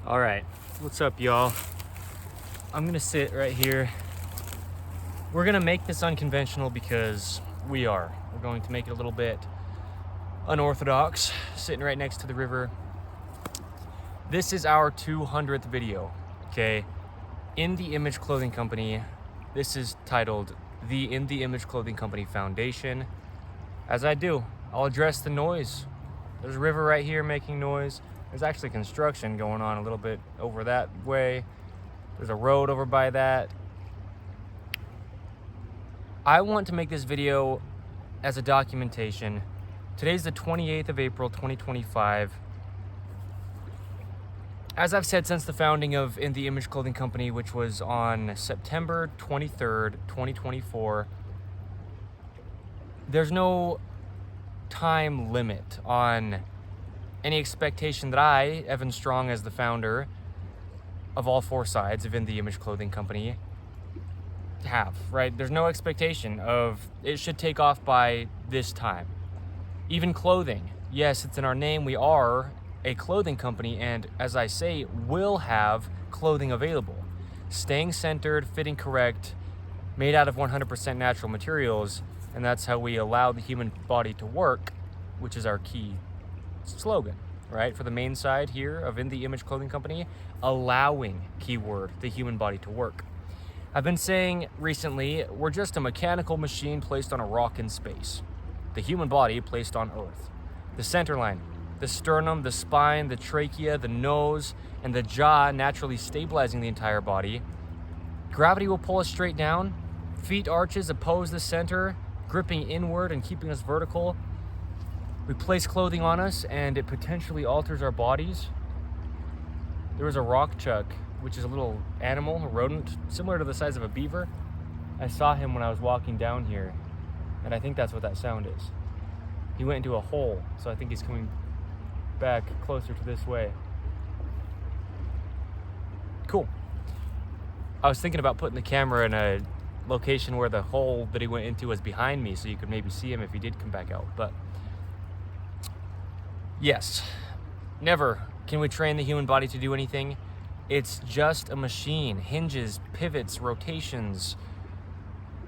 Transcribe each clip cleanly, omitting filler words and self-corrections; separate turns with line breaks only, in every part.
All right, what's up, y'all? I'm gonna sit right here. We're gonna make this unconventional because we're going to make it a little bit unorthodox, sitting right next to the river. This is our 200th video, okay? In the Image Clothing Company. This is titled the In the Image Clothing Company Foundation. As I do, I'll address the noise. There's a river right here making noise. There's actually construction going on a little bit over that way. There's a road over by that. I want to make this video as a documentation. Today's the 28th of April, 2025. As I've said since the founding of In the Image Clothing Company, which was on September 23rd, 2024, there's no time limit on any expectation that I, Evan Strong, as the founder of all four sides of In the Image Clothing Company, have, right? There's no expectation of it should take off by this time. Even clothing, yes, it's in our name. We are a clothing company, and as I say, will have clothing available. Staying centered, fitting correct, made out of 100% natural materials, and that's how we allow the human body to work, which is our key slogan, right? For the main side here of In the Image Clothing Company, allowing, keyword, the human body to work. I've been saying recently, we're just a mechanical machine placed on a rock in space. The human body placed on Earth. The center line, the sternum, the spine, the trachea, the nose, and the jaw naturally stabilizing the entire body. Gravity will pull us straight down. Feet arches oppose the center, gripping inward and keeping us vertical. We place clothing on us and it potentially alters our bodies. There was a rock chuck, which is a little animal, a rodent, similar to the size of a beaver. I saw him when I was walking down here, and I think that's what that sound is. He went into a hole, so I think he's coming back closer to this way. Cool. I was thinking about putting the camera in a location where the hole that he went into was behind me, so you could maybe see him if he did come back out, but yes, never can we train the human body to do anything. It's just a machine. Hinges, pivots, rotations.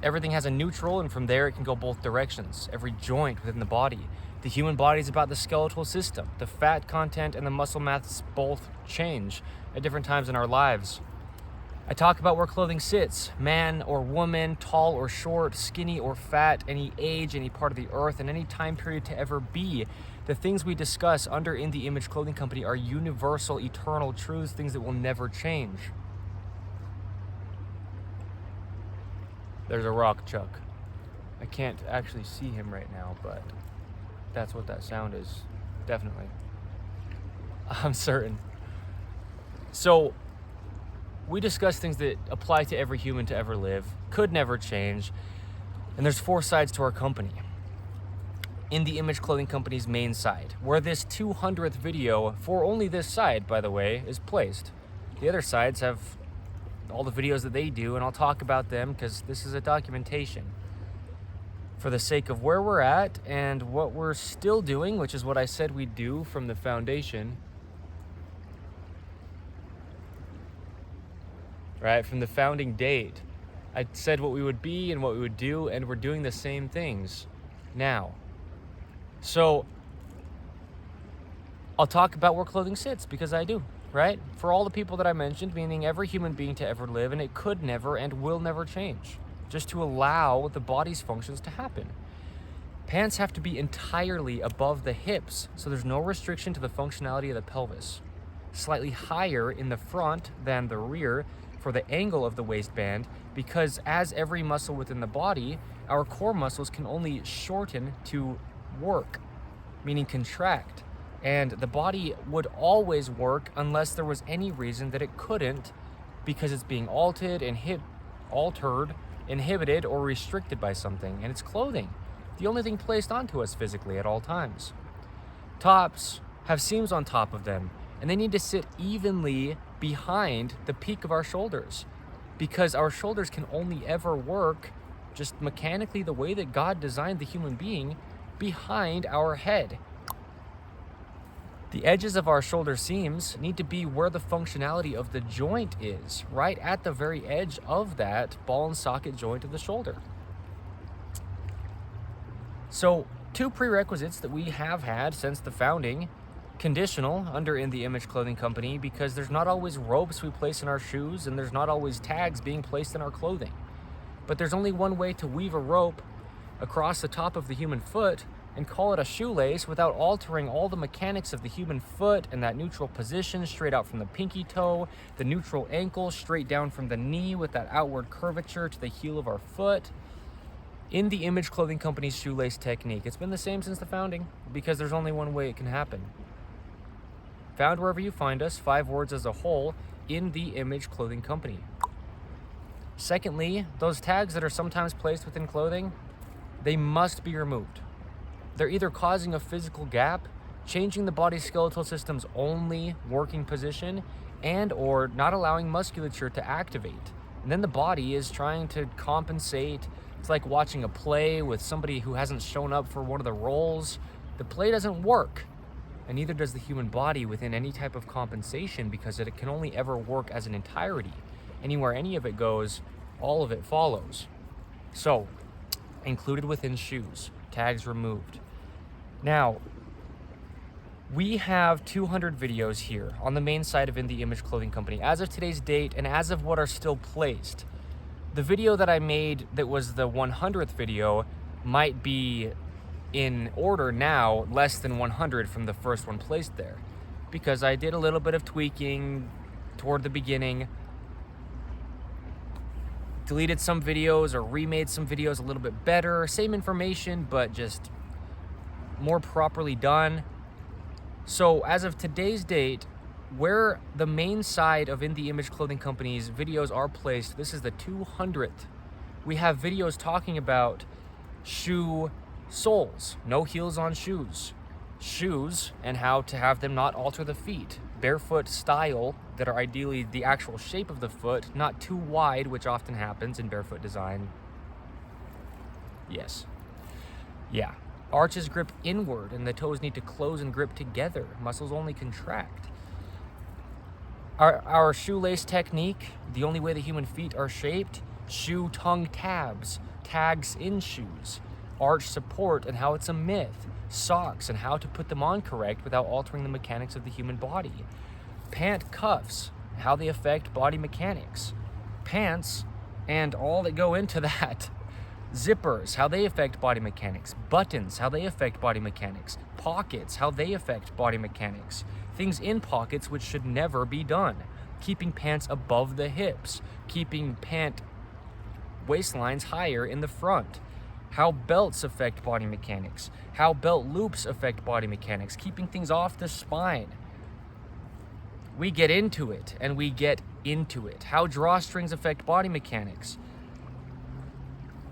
Everything has a neutral, and from there it can go both directions. Every joint within the body. The human body is about the skeletal system. The fat content and the muscle mass both change at different times in our lives. I talk about where clothing sits, man or woman, tall or short, skinny or fat, any age, any part of the earth, and any time period to ever be. The things we discuss under In the Image Clothing Company are universal, eternal truths, things that will never change. There's a rock chuck. I can't actually see him right now, but that's what that sound is, definitely. I'm certain. So, we discuss things that apply to every human to ever live, could never change, and there's four sides to our company. In the Image Clothing Company's main side, where this 200th video, for only this side, by the way, is placed. The other sides have all the videos that they do, and I'll talk about them because this is a documentation for the sake of where we're at and what we're still doing, which is what I said we'd do from the foundation. Right, from the founding date, I said what we would be and what we would do, and we're doing the same things now. So I'll talk about where clothing sits because I do, right? For all the people that I mentioned, meaning every human being to ever live, and it could never and will never change, just to allow the body's functions to happen. Pants have to be entirely above the hips, so there's no restriction to the functionality of the pelvis. Slightly higher in the front than the rear for the angle of the waistband, because as every muscle within the body, our core muscles can only shorten to work, meaning contract, and the body would always work unless there was any reason that it couldn't, because it's being altered, inhibited, or restricted by something, and it's clothing, the only thing placed onto us physically at all times. Tops have seams on top of them, and they need to sit evenly behind the peak of our shoulders, because our shoulders can only ever work just mechanically the way that God designed the human being, behind our head. The edges of our shoulder seams need to be where the functionality of the joint is, right at the very edge of that ball and socket joint of the shoulder. So, two prerequisites that we have had since the founding, conditional under In the Image Clothing Company, because there's not always ropes we place in our shoes and there's not always tags being placed in our clothing. But there's only one way to weave a rope across the top of the human foot and call it a shoelace without altering all the mechanics of the human foot and that neutral position straight out from the pinky toe, the neutral ankle straight down from the knee with that outward curvature to the heel of our foot. In the Image Clothing Company's shoelace technique, it's been the same since the founding because there's only one way it can happen. Found wherever you find us, 5 words as a whole, In the Image Clothing Company. Secondly, those tags that are sometimes placed within clothing, they must be removed. They're either causing a physical gap, changing the body's skeletal system's only working position, and or not allowing musculature to activate. And then the body is trying to compensate. It's like watching a play with somebody who hasn't shown up for one of the roles. The play doesn't work, and neither does the human body within any type of compensation because it can only ever work as an entirety. Anywhere any of it goes, all of it follows. So, included within shoes, tags removed. Now, we have 200 videos here on the main site of In the Image Clothing Company as of today's date and as of what are still placed. The video that I made that was the 100th video might be in order now less than 100 from the first one placed there because I did a little bit of tweaking toward the beginning, deleted some videos or remade some videos a little bit better, same information but just more properly done. So as of today's date, where the main side of In the Image Clothing Company's videos are placed, this is the 200th. We have videos talking about shoe soles, no heels on shoes, shoes and how to have them not alter the feet, barefoot style that are ideally the actual shape of the foot, not too wide, which often happens in barefoot design. Yes. Yeah. Arches grip inward and the toes need to close and grip together. Muscles only contract. Our shoelace technique, the only way the human feet are shaped, shoe tongue tabs, tags in shoes, arch support and how it's a myth, socks and how to put them on correct without altering the mechanics of the human body, pant cuffs, how they affect body mechanics, pants and all that go into that, zippers, how they affect body mechanics, buttons, how they affect body mechanics, pockets, how they affect body mechanics, things in pockets which should never be done, keeping pants above the hips, keeping pant waistlines higher in the front, how belts affect body mechanics, how belt loops affect body mechanics, keeping things off the spine. We get into it and we get into it. How drawstrings affect body mechanics.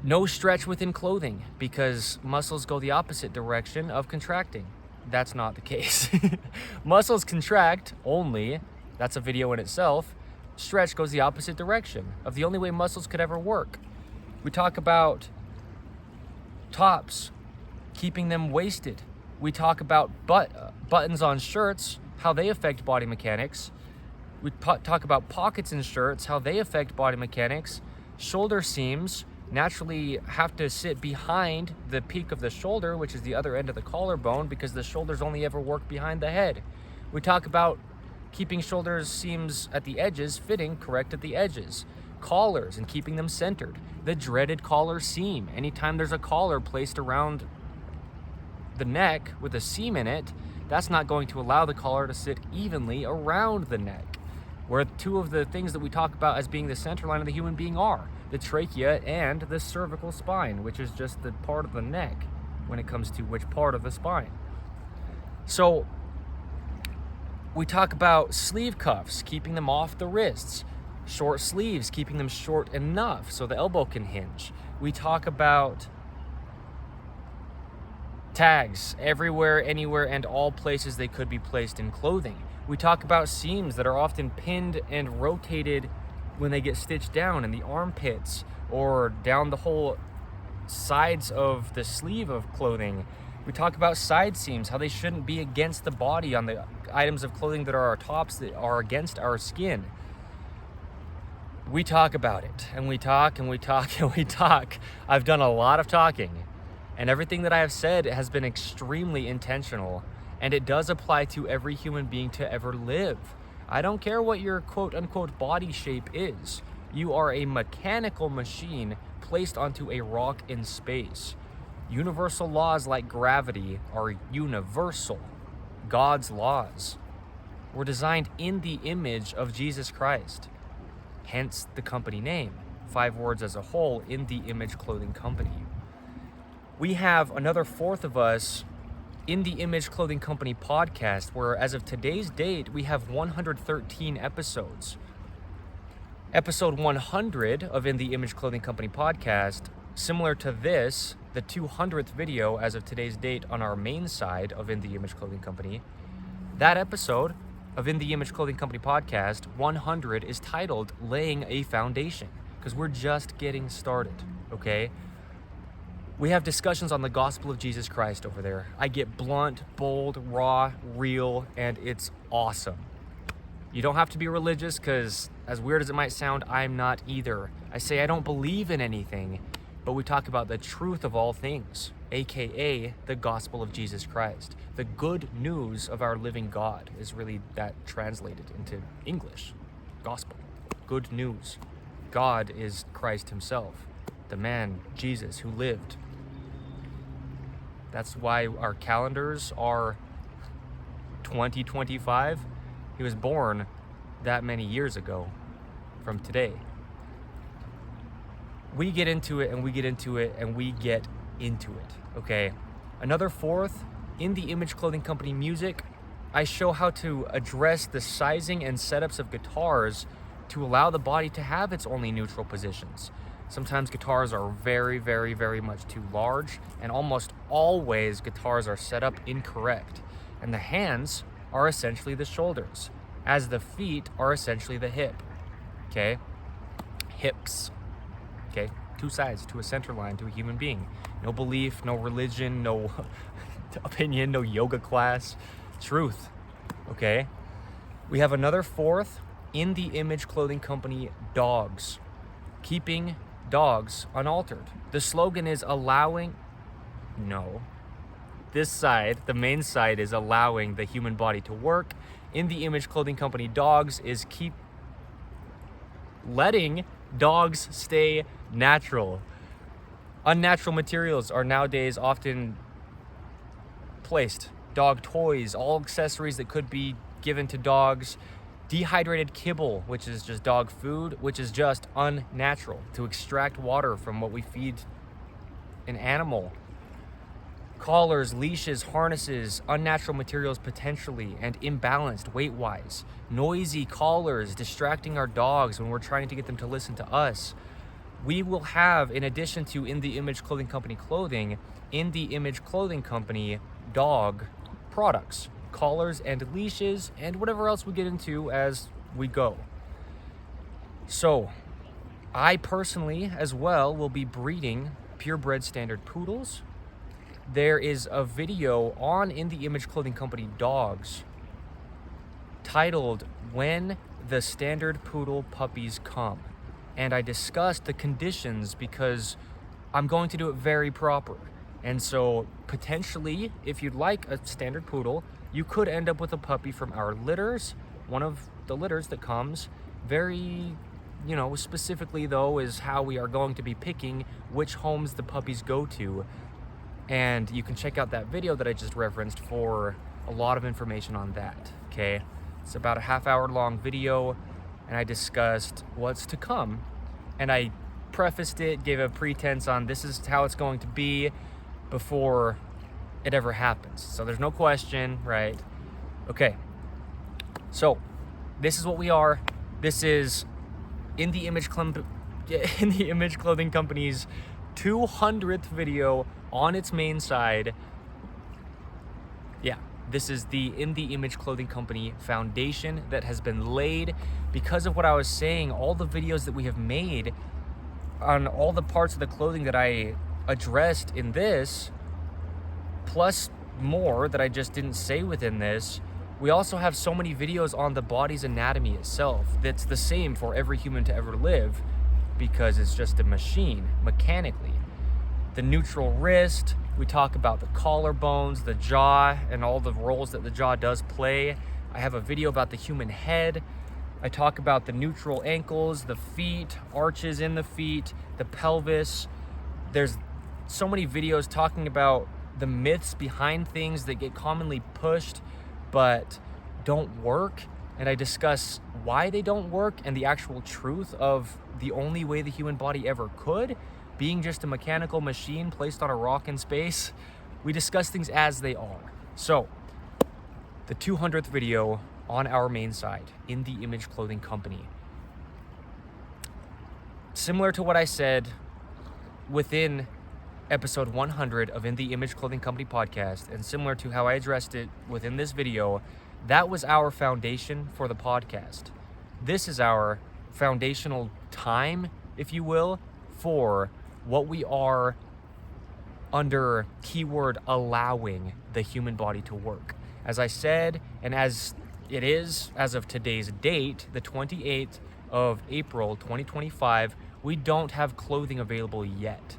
No stretch within clothing because muscles go the opposite direction of contracting. That's not the case. Muscles contract only. That's a video in itself. Stretch goes the opposite direction of the only way muscles could ever work. We talk about tops, keeping them waisted. We talk about buttons on shirts, how they affect body mechanics. We talk about pockets in shirts, how they affect body mechanics. Shoulder seams naturally have to sit behind the peak of the shoulder, which is the other end of the collarbone, because the shoulders only ever work behind the head. We talk about keeping shoulders seams at the edges fitting correct at the edges. Collars and keeping them centered. The dreaded collar seam. Anytime there's a collar placed around the neck with a seam in it, that's not going to allow the collar to sit evenly around the neck, where two of the things that we talk about as being the center line of the human being are the trachea and the cervical spine, which is just the part of the neck when it comes to which part of the spine. So we talk about sleeve cuffs, keeping them off the wrists, short sleeves, keeping them short enough so the elbow can hinge. We talk about tags everywhere, anywhere, and all places they could be placed in clothing. We talk about seams that are often pinned and rotated when they get stitched down in the armpits or down the whole sides of the sleeve of clothing. We talk about side seams, how they shouldn't be against the body on the items of clothing that are our tops that are against our skin. We talk about it, and we talk and we talk and we talk. I've done a lot of talking, and everything that I have said has been extremely intentional, and it does apply to every human being to ever live. I don't care what your quote unquote body shape is. You are a mechanical machine placed onto a rock in space. Universal laws like gravity are universal. God's laws were designed in the image of Jesus Christ. Hence the company name, 5 words as a whole, In the Image Clothing Company. We have another fourth of us in the Image Clothing Company podcast, where as of today's date, we have 113 episodes. Episode 100 of In the Image Clothing Company podcast, similar to this, the 200th video as of today's date on our main side of In the Image Clothing Company. That episode of In the Image Clothing Company podcast, 100, is titled Laying a Foundation, because we're just getting started, okay? We have discussions on the gospel of Jesus Christ over there. I get blunt, bold, raw, real, and it's awesome. You don't have to be religious, because as weird as it might sound, I'm not either. I say I don't believe in anything, but we talk about the truth of all things, aka the gospel of Jesus Christ. The good news of our living God is really that translated into English. Gospel. Good news. God is Christ himself, the man, Jesus, who lived. That's why our calendars are 2025. He was born that many years ago from today. We get into it and we get into it and we get into it, okay? Another fourth, in the Image Clothing Company music, I show how to address the sizing and setups of guitars to allow the body to have its only neutral positions. Sometimes guitars are very, very, very much too large, and almost always guitars are set up incorrect. And the hands are essentially the shoulders, as the feet are essentially the hip, okay? Hips. Okay, 2 sides to a center line to a human being. No belief, no religion, no opinion, no yoga class. Truth, okay? We have another fourth, in the Image Clothing Company, dogs. Keeping dogs unaltered. The slogan is this side, the main side, is allowing the human body to work. In the Image Clothing Company, dogs is keep letting dogs stay natural. Unnatural materials are nowadays often placed. Dog toys, all accessories that could be given to dogs. Dehydrated kibble, which is just dog food, which is just unnatural, to extract water from what we feed an animal. Collars, leashes, harnesses, unnatural materials potentially, and imbalanced weight-wise. Noisy collars distracting our dogs when we're trying to get them to listen to us. We will have, in addition to In the Image Clothing Company clothing, In the Image Clothing Company dog products, collars and leashes, and whatever else we get into as we go. So, I personally, as well, will be breeding purebred standard poodles. There is a video on In the Image Clothing Company dogs titled When the Standard Poodle Puppies Come. And I discussed the conditions because I'm going to do it very proper. And so potentially, if you'd like a standard poodle, you could end up with a puppy from our litters. One of the litters that comes, very, specifically though, is how we are going to be picking which homes the puppies go to. And you can check out that video that I just referenced for a lot of information on that, okay? It's about a half-hour long video, and I discussed what's to come. And I prefaced it, gave a pretense on this is how it's going to be before it ever happens. So there's no question, right? Okay, so this is what we are. This is In the Image Clothing Company's 200th video on its main side. Yeah, this is the In the Image Clothing Company foundation that has been laid because of what I was saying. All the videos that we have made on all the parts of the clothing that I addressed in this plus more that I just didn't say within this. We also have so many videos on the body's anatomy itself that's the same for every human to ever live, because it's just a machine mechanically. The neutral wrist, we talk about the collarbones, the jaw, and all the roles that the jaw does play. I have a video about the human head. I talk about the neutral ankles, the feet, arches in the feet, the pelvis. There's so many videos talking about the myths behind things that get commonly pushed but don't work. And I discuss why they don't work and the actual truth of the only way the human body ever could, being just a mechanical machine placed on a rock in space. We discuss things as they are. So, the 200th video on our main site, In the Image Clothing Company. Similar to what I said within episode 100 of In the Image Clothing Company podcast, and similar to how I addressed it within this video, that was our foundation for the podcast. This is our foundational time, if you will, for what we are under keyword allowing the human body to work. As I said, and as it is, as of today's date, the 28th of April, 2025, we don't have clothing available yet.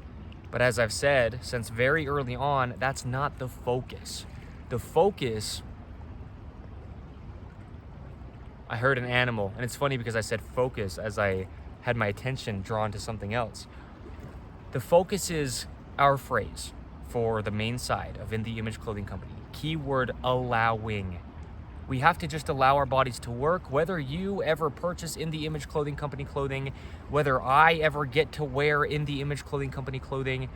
But as I've said, since very early on, that's not the focus. The focus, I heard an animal, and it's funny because I said focus as I had my attention drawn to something else. The focus is our phrase for the main side of In the Image Clothing Company. Keyword allowing. We have to just allow our bodies to work. Whether you ever purchase In the Image Clothing Company clothing, whether I ever get to wear In the Image Clothing Company clothing,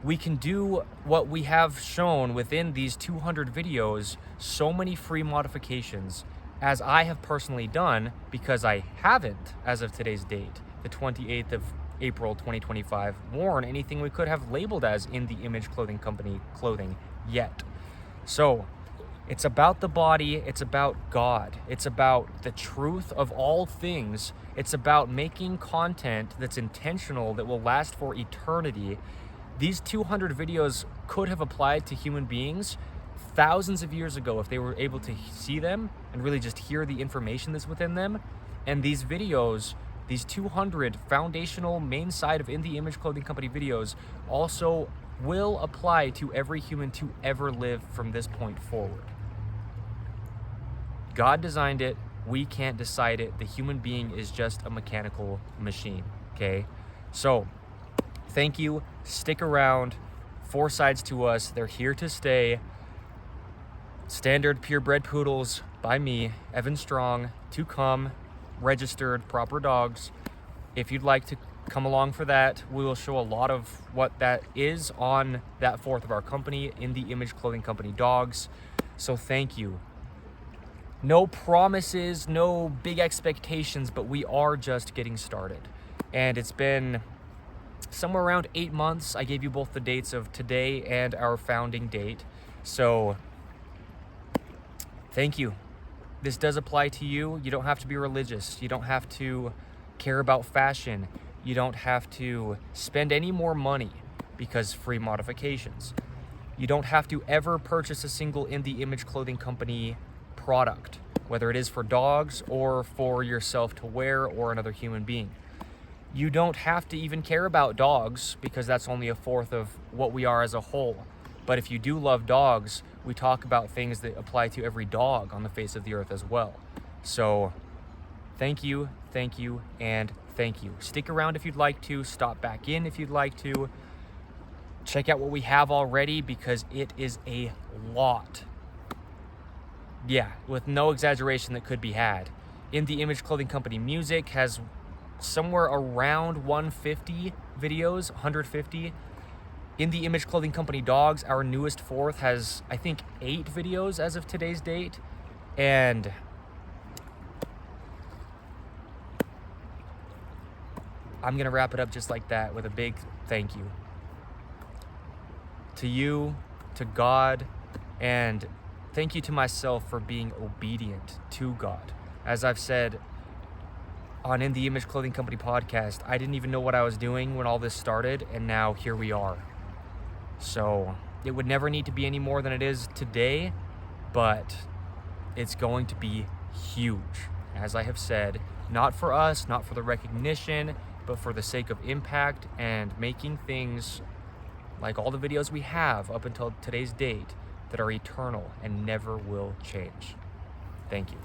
we can do what we have shown within these 200 videos, so many free modifications, as I have personally done, because I haven't, as of today's date, the 28th of April 2025, worn anything we could have labeled as In the Image Clothing Company clothing yet. So, it's about the body, it's about God, it's about the truth of all things, it's about making content that's intentional, that will last for eternity. These 200 videos could have applied to human beings thousands of years ago if they were able to see them and really just hear the information that's within them. And these videos, these 200 foundational main side of In the Image Clothing Company videos also will apply to every human to ever live from this point forward. God designed it, we can't decide it. The human being is just a mechanical machine, okay? So, thank you, stick around, 4 sides to us, they're here to stay. Standard purebred poodles by me, Evan Strong, to come, registered, proper dogs. If you'd like to come along for that, we will show a lot of what that is on that 4th of our company, In the Image Clothing Company dogs. So thank you. No promises, no big expectations, but we are just getting started. And it's been somewhere around 8 months. I gave you both the dates of today and our founding date. So thank you. This does apply to you. You don't have to be religious. You don't have to care about fashion. You don't have to spend any more money because free modifications. You don't have to ever purchase a single In the Image Clothing Company product, whether it is for dogs or for yourself to wear or another human being. You don't have to even care about dogs because that's only a 1/4 of what we are as a whole. But if you do love dogs, we talk about things that apply to every dog on the face of the earth as well. So thank you, and thank you. Stick around if you'd like to, stop back in if you'd like to. Check out what we have already because it is a lot. Yeah, with no exaggeration that could be had. In the Image Clothing Company music has somewhere around 150 videos, 150. In the Image Clothing Company dogs, our newest 4th, has, I think, 8 videos as of today's date. And I'm going to wrap it up just like that with a big thank you. To you, to God, and thank you to myself for being obedient to God. As I've said on In the Image Clothing Company podcast, I didn't even know what I was doing when all this started, and now here we are. So It would never need to be any more than it is today, but it's going to be huge. As I have said, not for us, not for the recognition, but for the sake of impact and making things like all the videos we have up until today's date that are eternal and never will change. Thank you.